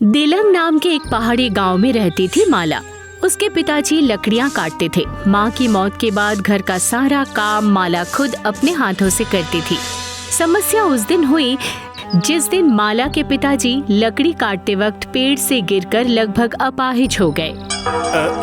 दिलंग नाम के एक पहाड़ी गांव में रहती थी माला। उसके पिताजी लकड़ियां काटते थे। माँ की मौत के बाद घर का सारा काम माला खुद अपने हाथों से करती थी। समस्या उस दिन हुई जिस दिन माला के पिताजी लकड़ी काटते वक्त पेड़ से गिरकर लगभग अपाहिज हो गए।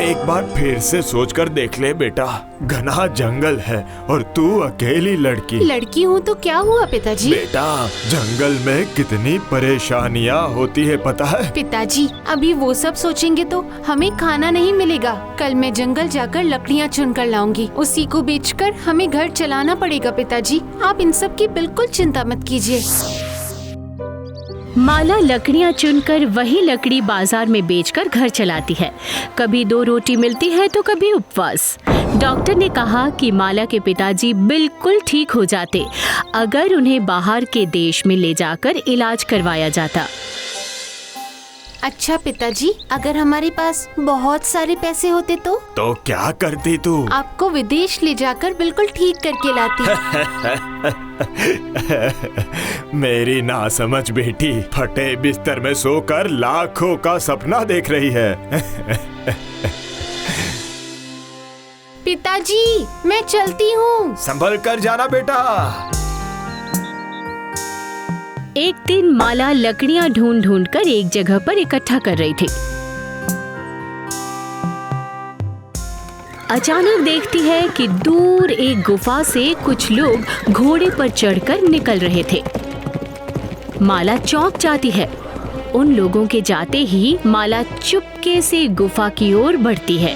एक बार फिर से सोचकर देख ले बेटा, घना जंगल है और तू अकेली लड़की हूँ तो क्या हुआ पिताजी? बेटा, जंगल में कितनी परेशानियाँ होती है पता है? पिताजी, अभी वो सब सोचेंगे तो हमें खाना नहीं मिलेगा। कल मैं जंगल जाकर लकड़ियाँ चुन कर लाऊंगी, उसी को बेचकर हमें घर चलाना पड़ेगा। पिताजी, आप इन सब की बिल्कुल चिंता मत कीजिए। माला लकड़ियां चुनकर वही लकड़ी बाजार में बेचकर घर चलाती है। कभी 2 रोटी मिलती है तो कभी उपवास। डॉक्टर ने कहा कि माला के पिताजी बिल्कुल ठीक हो जाते अगर उन्हें बाहर के देश में ले जाकर इलाज करवाया जाता। अच्छा पिताजी, अगर हमारे पास बहुत सारे पैसे होते तो क्या करती तू? आपको विदेश ले जाकर बिल्कुल ठीक करके लाती। मेरी नासमझ बेटी फटे बिस्तर में सोकर लाखों का सपना देख रही है। पिताजी, मैं चलती हूँ। संभल कर जाना बेटा। एक दिन माला लकड़ियां ढूंढ ढूंढ कर एक जगह पर इकट्ठा कर रही थी। अचानक देखती है कि दूर एक गुफा से कुछ लोग घोड़े पर चढ़कर निकल रहे थे। माला चौंक जाती है। उन लोगों के जाते ही माला चुपके से गुफा की ओर बढ़ती है।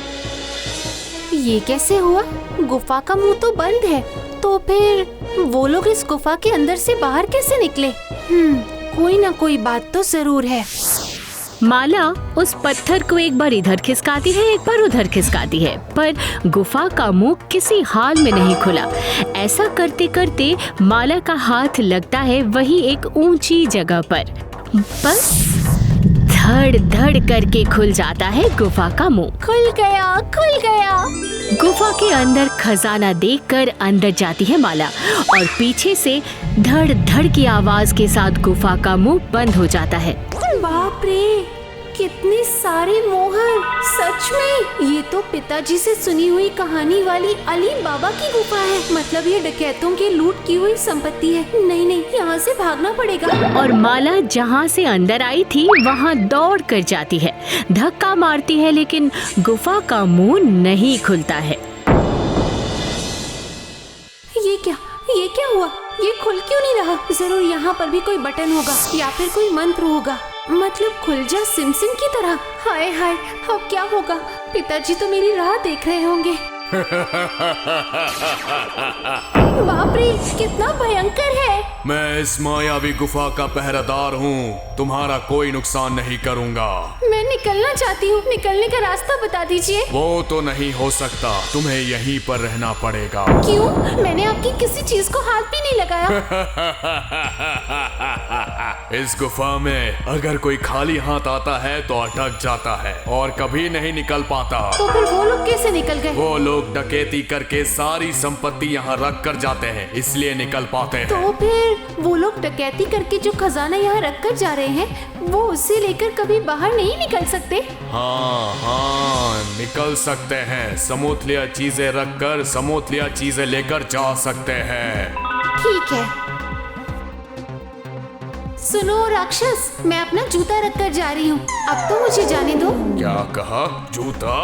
ये कैसे हुआ? गुफा का मुंह तो बंद है, तो फिर वो लोग इस गुफा के अंदर से बाहर कैसे निकले? कोई ना कोई बात तो जरूर है। माला उस पत्थर को एक बार इधर खिसकाती है, एक बार उधर खिसकाती है, पर गुफा का मुंह किसी हाल में नहीं खुला। ऐसा करते करते माला का हाथ लगता है वही एक ऊंची जगह पर। बस धड़ धड़ करके खुल जाता है गुफा का मुंह। खुल गया, खुल गया। गुफा के अंदर खजाना देखकर अंदर जाती है माला और पीछे से धड़ धड़ की आवाज के साथ गुफा का मुंह बंद हो जाता है। बाप रे, कितने सारे मोहर! सच में ये तो पिताजी से सुनी हुई कहानी वाली अली बाबा की गुफा है। मतलब ये डकैतों की लूट की हुई संपत्ति है। नहीं नहीं, यहाँ से भागना पड़ेगा। और माला जहाँ से अंदर आई थी वहाँ दौड़ कर जाती है, धक्का मारती है, लेकिन गुफा का मुंह नहीं खुलता है। ये क्या हुआ? ये खुल क्यों नहीं रहा? जरूर यहाँ पर भी कोई बटन होगा या फिर कोई मंत्र होगा। मतलब खुल जा सिमसिम की तरह। हाय हाय, अब क्या होगा? पिताजी तो मेरी राह देख रहे होंगे। बाप रे, कितना भयंकर है। मैं इस मायावी गुफा का पहरेदार हूँ, तुम्हारा कोई नुकसान नहीं करूँगा। मैं निकलना चाहती हूँ, निकलने का रास्ता बता दीजिए। वो तो नहीं हो सकता, तुम्हें यहीं पर रहना पड़ेगा। क्यों? मैंने आपकी किसी चीज को हाथ भी नहीं लगाया। इस गुफा में अगर कोई खाली हाथ आता है तो अटक जाता है और कभी नहीं निकल पाता। तो फिर वो लोग कैसे निकल गए? वो लोग डकैती करके सारी संपत्ति यहाँ रख कर जाते हैं, इसलिए निकल पाते हैं। तो फिर वो लोग डकैती करके जो खजाना यहाँ रख कर जा रहे हैं, वो उसे लेकर कभी बाहर नहीं निकल सकते? हाँ, निकल सकते हैं। समूथलिया चीजें रख कर समूथलिया चीजें लेकर जा सकते हैं। ठीक है। सुनो राक्षस, मैं अपना जूता रख कर जा रही हूँ, अब तो मुझे जाने दो। क्या कहा? जूता?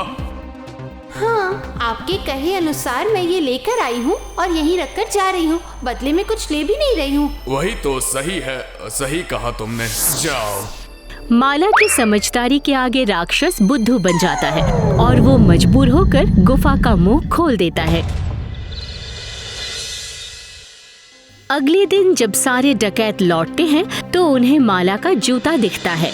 हाँ, आपके कहे अनुसार मैं ये लेकर आई हूँ और यहीं रखकर जा रही हूँ। बदले में कुछ ले भी नहीं रही हूँ। वही तो सही है, सही कहा तुमने। जाओ। माला की समझदारी के आगे राक्षस बुद्धू बन जाता है और वो मजबूर होकर गुफा का मुंह खोल देता है। अगले दिन जब सारे डकैत लौटते हैं तो उन्हें माला का जूता दिखता है।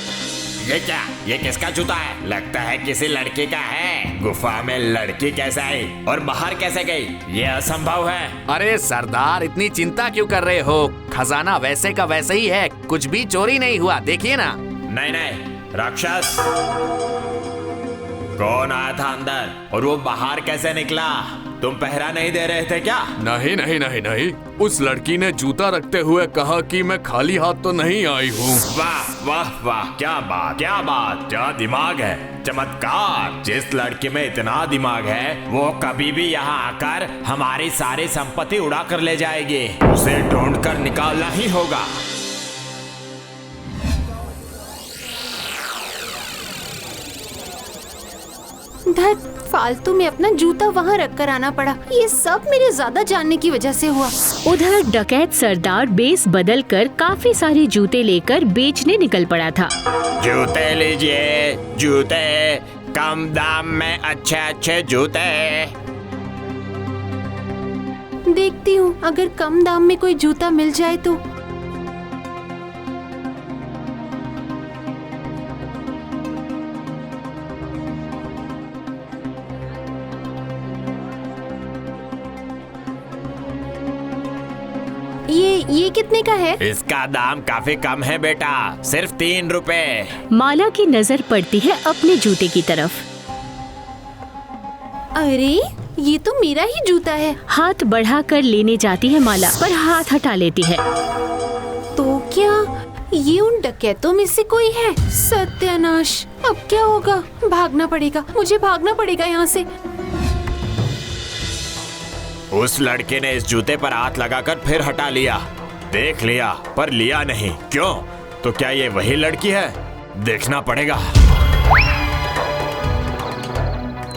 ये क्या? ये किसका जूता है? लगता है किसी लड़की का है। गुफा में लड़की कैसे आई और बाहर कैसे गई? ये असंभव है। अरे सरदार, इतनी चिंता क्यों कर रहे हो? खजाना वैसे का वैसे ही है, कुछ भी चोरी नहीं हुआ, देखिए ना। नहीं नहीं, राक्षस कौन आया था अंदर और वो बाहर कैसे निकला? तुम पहरा नहीं दे रहे थे क्या? नहीं नहीं नहीं नहीं, उस लड़की ने जूता रखते हुए कहा कि मैं खाली हाथ तो नहीं आई हूँ। वाह वाह वाह, क्या बात क्या दिमाग है, चमत्कार। जिस लड़की में इतना दिमाग है वो कभी भी यहाँ आकर हमारी सारी संपत्ति उड़ा कर ले जाएगी। उसे ढूंढ कर निकालना ही होगा। धत, फालतू में अपना जूता वहाँ रख कर आना पड़ा। ये सब मेरे ज्यादा जानने की वजह से हुआ। उधर डकैत सरदार बेस बदल कर काफी सारे जूते लेकर बेचने निकल पड़ा था। जूते लीजिए, जूते, कम दाम में अच्छे अच्छे जूते। देखती हूँ अगर कम दाम में कोई जूता मिल जाए तो। ये कितने का है? इसका दाम काफी कम है बेटा, सिर्फ 3 रुपए। माला की नजर पड़ती है अपने जूते की तरफ। अरे ये तो मेरा ही जूता है। हाथ बढ़ाकर लेने जाती है माला, पर हाथ हटा लेती है। तो क्या ये उन डकैतों में से कोई है? सत्यानाश, अब क्या होगा? भागना पड़ेगा, मुझे भागना पड़ेगा यहाँ से। उस लड़के ने इस जूते पर हाथ लगाकर फिर हटा लिया। देख लिया पर लिया नहीं। क्यों? तो क्या ये वही लड़की है? देखना पड़ेगा।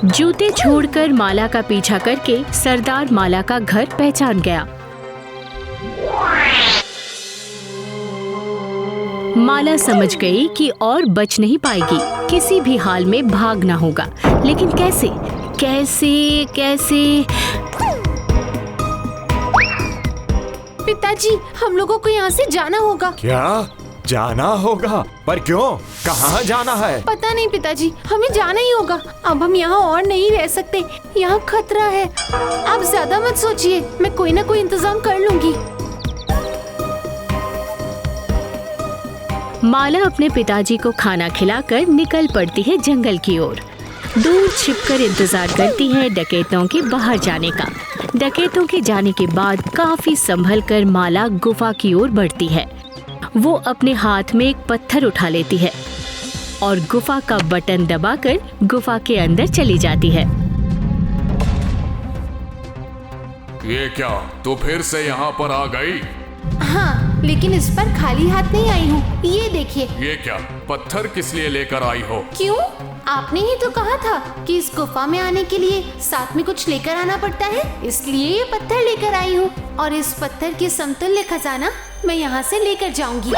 जूते छोड़कर माला का पीछा करके सरदार माला का घर पहचान गया। माला समझ गई कि और बच नहीं पाएगी, किसी भी हाल में भागना होगा। लेकिन कैसे कैसे कैसे? पिताजी, हम लोगों को यहाँ से जाना होगा। क्या जाना होगा? पर क्यों? कहाँ जाना है? पता नहीं पिताजी, हमें जाना ही होगा। अब हम यहाँ और नहीं रह सकते, यहाँ खतरा है। आप ज्यादा मत सोचिए, मैं कोई ना कोई इंतजाम कर लूंगी। माला अपने पिताजी को खाना खिलाकर निकल पड़ती है जंगल की ओर। दूर छिपकर इंतजार करती है डकैतों के बाहर जाने का। डकैतों के जाने के बाद काफी संभल कर माला गुफा की ओर बढ़ती है। वो अपने हाथ में एक पत्थर उठा लेती है और गुफा का बटन दबाकर गुफा के अंदर चली जाती है। ये क्या, तू फिर से यहाँ पर आ गई? हाँ, लेकिन इस पर खाली हाथ नहीं आई हूँ। ये देखिए। ये क्या, पत्थर किस लिए लेकर आई हो? क्यों? आपने ही तो कहा था कि इस गुफा में आने के लिए साथ में कुछ लेकर आना पड़ता है, इसलिए ये पत्थर लेकर आई हूँ। और इस पत्थर के समतुल्य खजाना मैं यहाँ से लेकर जाऊंगी।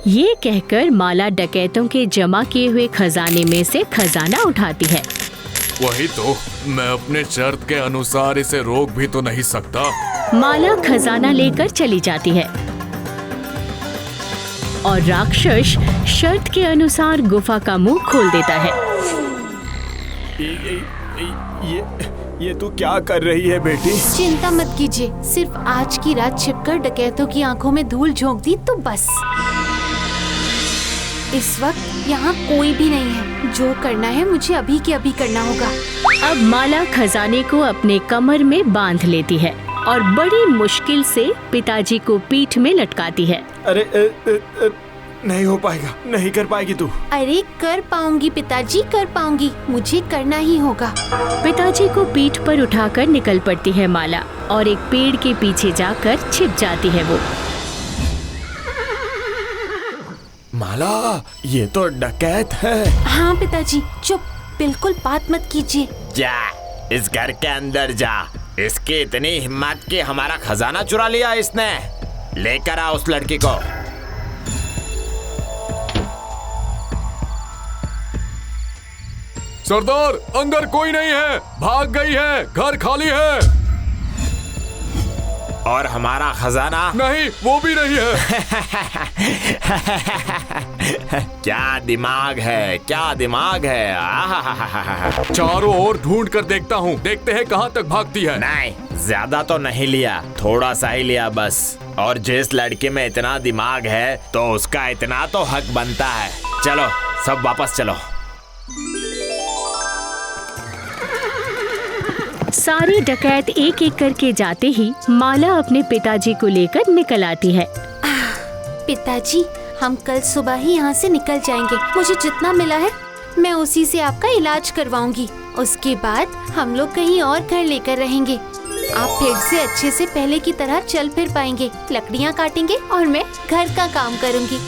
ये कहकर माला डकैतों के जमा किए हुए खजाने में से खजाना उठाती है। वही तो, मैं अपने शर्त के अनुसार इसे रोक भी तो नहीं सकता। माला खजाना लेकर चली जाती है और राक्षस शर्त के अनुसार गुफा का मुंह खोल देता है। ये तू क्या कर रही है बेटी? चिंता मत कीजिए, सिर्फ आज की रात छिपकर डकैतों की आंखों में धूल झोंक दी तो बस। इस वक्त यहाँ कोई भी नहीं है। जो करना है मुझे अभी के अभी करना होगा। अब माला खजाने को अपने कमर में बांध लेती है और बड़ी मुश्किल से पिताजी को पीठ में लटकाती है। अरे नहीं हो पाएगा, नहीं कर पाएगी तू। अरे कर पाऊंगी पिताजी, कर पाऊंगी, मुझे करना ही होगा। पिताजी को पीठ पर उठाकर निकल पड़ती है माला और एक पेड़ के पीछे जाकर छिप जाती है वो। माला, ये तो डकैत है। हाँ पिताजी, चुप, बिल्कुल बात मत कीजिए। जा, इस घर के अंदर जा। इसकी इतनी हिम्मत कि हमारा खजाना चुरा लिया इसने। लेकर आ उस लड़की को। सरदार, अंदर कोई नहीं है, भाग गई है, घर खाली है। और हमारा खजाना नहीं, वो भी नहीं है। क्या दिमाग है, क्या दिमाग है। आहाहाहा। चारों ओर ढूंढ कर देखता हूँ, देखते हैं कहाँ तक भागती है। नहीं, ज्यादा तो नहीं लिया, थोड़ा सा ही लिया बस। और जिस लड़के में इतना दिमाग है तो उसका इतना तो हक बनता है। चलो सब वापस चलो। सारे डकैत एक एक करके जाते ही माला अपने पिताजी को लेकर निकल आती है। पिताजी, हम कल सुबह ही यहाँ से निकल जाएंगे। मुझे जितना मिला है मैं उसी से आपका इलाज करवाऊंगी। उसके बाद हम लोग कहीं और घर लेकर रहेंगे। आप फिर से अच्छे से पहले की तरह चल फिर पाएंगे। लकड़ियाँ काटेंगे और मैं घर का काम करूंगी।